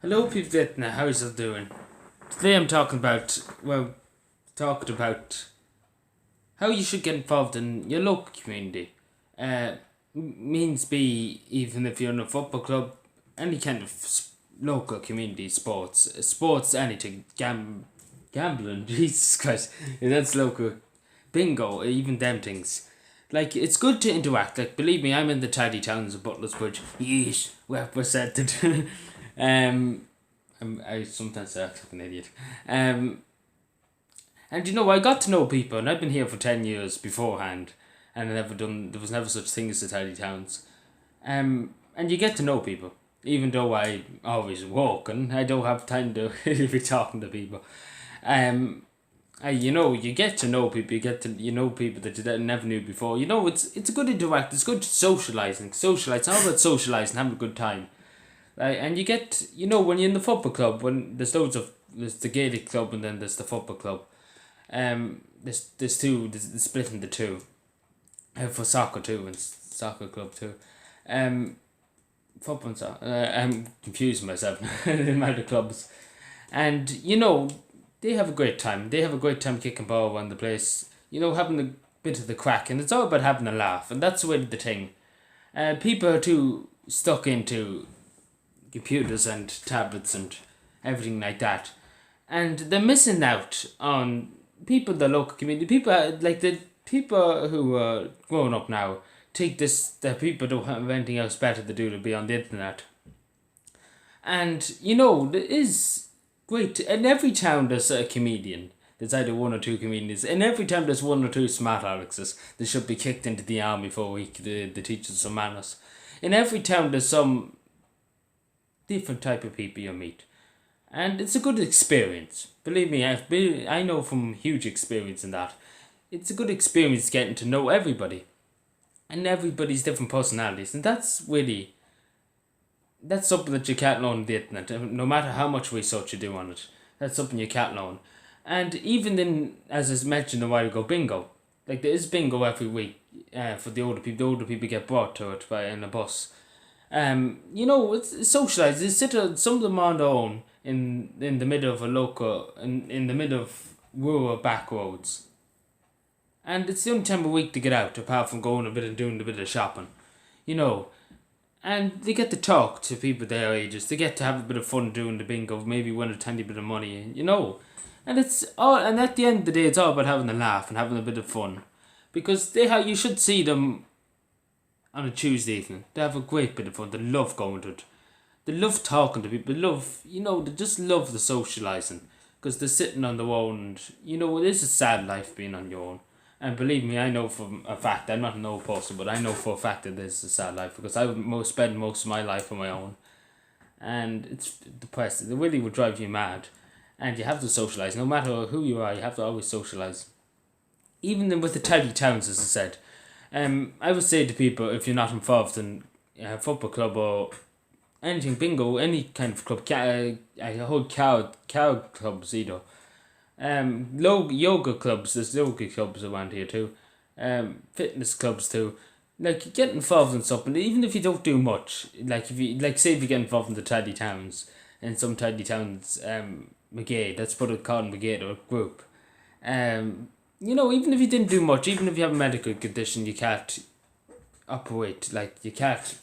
Hello, people Vietnam. How's it doing? Today I'm talking about how you should get involved in your local community. Uh, Means be even if you're in a football club, any kind of local community sports anything, gambling. Jesus Christ, that's local bingo, even them things. Like it's good to interact. Like believe me, I'm in the tidy towns of Butler's Bridge. Yeesh, represented. um, I sometimes act like an idiot. And I got to know people, and I've been here for 10 years beforehand, and there was never such thing as the tidy towns. And you get to know people, even though I always walk and I don't have time to be talking to people. Um, you get to know people. You know people that you never knew before. It's a good interact. It's good socializing. Socialize. It's all about socializing, having a good time. And you get, when you're in the football club, when there's the Gaelic club and then there's the football club. There's split into two. For soccer too, and soccer club too. Football and soccer. I'm confusing myself the amount of clubs. And, they have a great time. They have a great time kicking ball around the place, having a bit of the crack. And it's all about having a laugh. And that's really the thing. People are too stuck into computers and tablets and everything like that, and they're missing out on people in the local community. People like the people who are growing up now think that people don't have anything else better to do to be on the internet. And there is great in every town. There's a comedian. There's either one or two comedians. In every town there's one or two smart Alexes. They should be kicked into the army for a week. The teachers some manners. In every town there's some different type of people you meet, and it's a good experience. Believe me, I know from huge experience in that. It's a good experience getting to know everybody, and everybody's different personalities, and that's something that you can't learn on the internet. No matter how much research you do on it, that's something you can't learn. And even then, as I mentioned a while ago, bingo. Like there is bingo every week. For the older people, get brought to it in a bus. It's socialized. They some of them on their own in the middle of a local, in the middle of rural back roads. And it's the only time of week to get out, apart from going a bit and doing a bit of shopping. You know, and they get to talk to people their ages. They get to have a bit of fun doing the bingo, maybe win a tiny bit of money, And and at the end of the day, it's all about having a laugh and having a bit of fun. Because you should see them on a Tuesday evening. They have a great bit of fun. They love going to it. They love talking to people. They just love the socialising. Because they're sitting on their own. And, it is a sad life being on your own. And believe me, I know for a fact, I'm not an old person, but I know for a fact that this is a sad life. Because I would spend most of my life on my own. And it's depressing. It really would drive you mad. And you have to socialise. No matter who you are, you have to always socialise. Even with the tiny towns, as I said. I would say to people, if you're not involved in a football club or anything, bingo, any kind of club, I hold cow clubs either. Yoga clubs, there's yoga clubs around here too. Fitness clubs too. Like get involved in something, even if you don't do much. Like say if you get involved in the tidy towns, in some tidy towns, brigade. Let's put it called brigade or group. Even if you didn't do much, even if you have a medical condition, you can't operate, like, you can't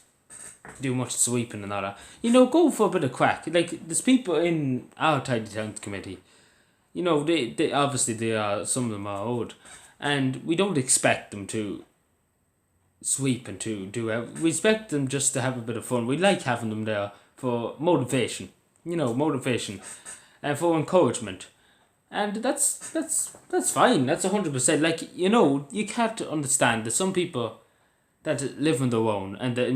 do much sweeping and all that. Go for a bit of crack. Like, there's people in our Tidy Towns committee, they obviously, some of them are old, and we don't expect them to sweep and to do it. We expect them just to have a bit of fun. We like having them there for motivation, motivation, and for encouragement. And that's fine. That's 100%. Like, you can't understand. There's some people that live on their own, and that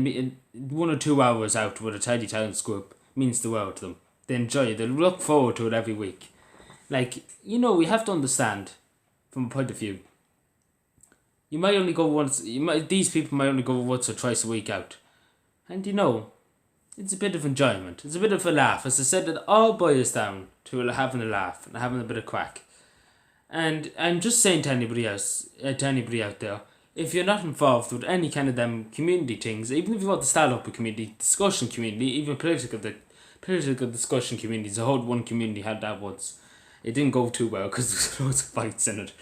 1 or 2 hours out with a tidy towns group means the world to them. They enjoy it. They look forward to it every week. Like, we have to understand from a point of view. You might only go once. These people might only go once or twice a week out, and it's a bit of enjoyment. It's a bit of a laugh. As I said, it all boils down to having a laugh and having a bit of crack. And I'm just saying to anybody else, to anybody out there, if you're not involved with any kind of them community things, even if you want to start up a community, discussion community, even political political discussion communities. I heard one community had that once. It didn't go too well because there was loads of fights in it.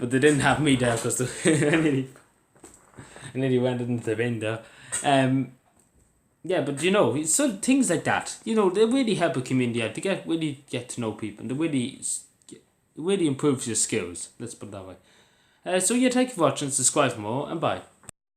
But they didn't have me there because I nearly went into the bin there. Yeah, but so things like that, they really help a community out. They really get to know people. And it really improves your skills. Let's put it that way. So yeah, thank you for watching. Subscribe for more, and bye.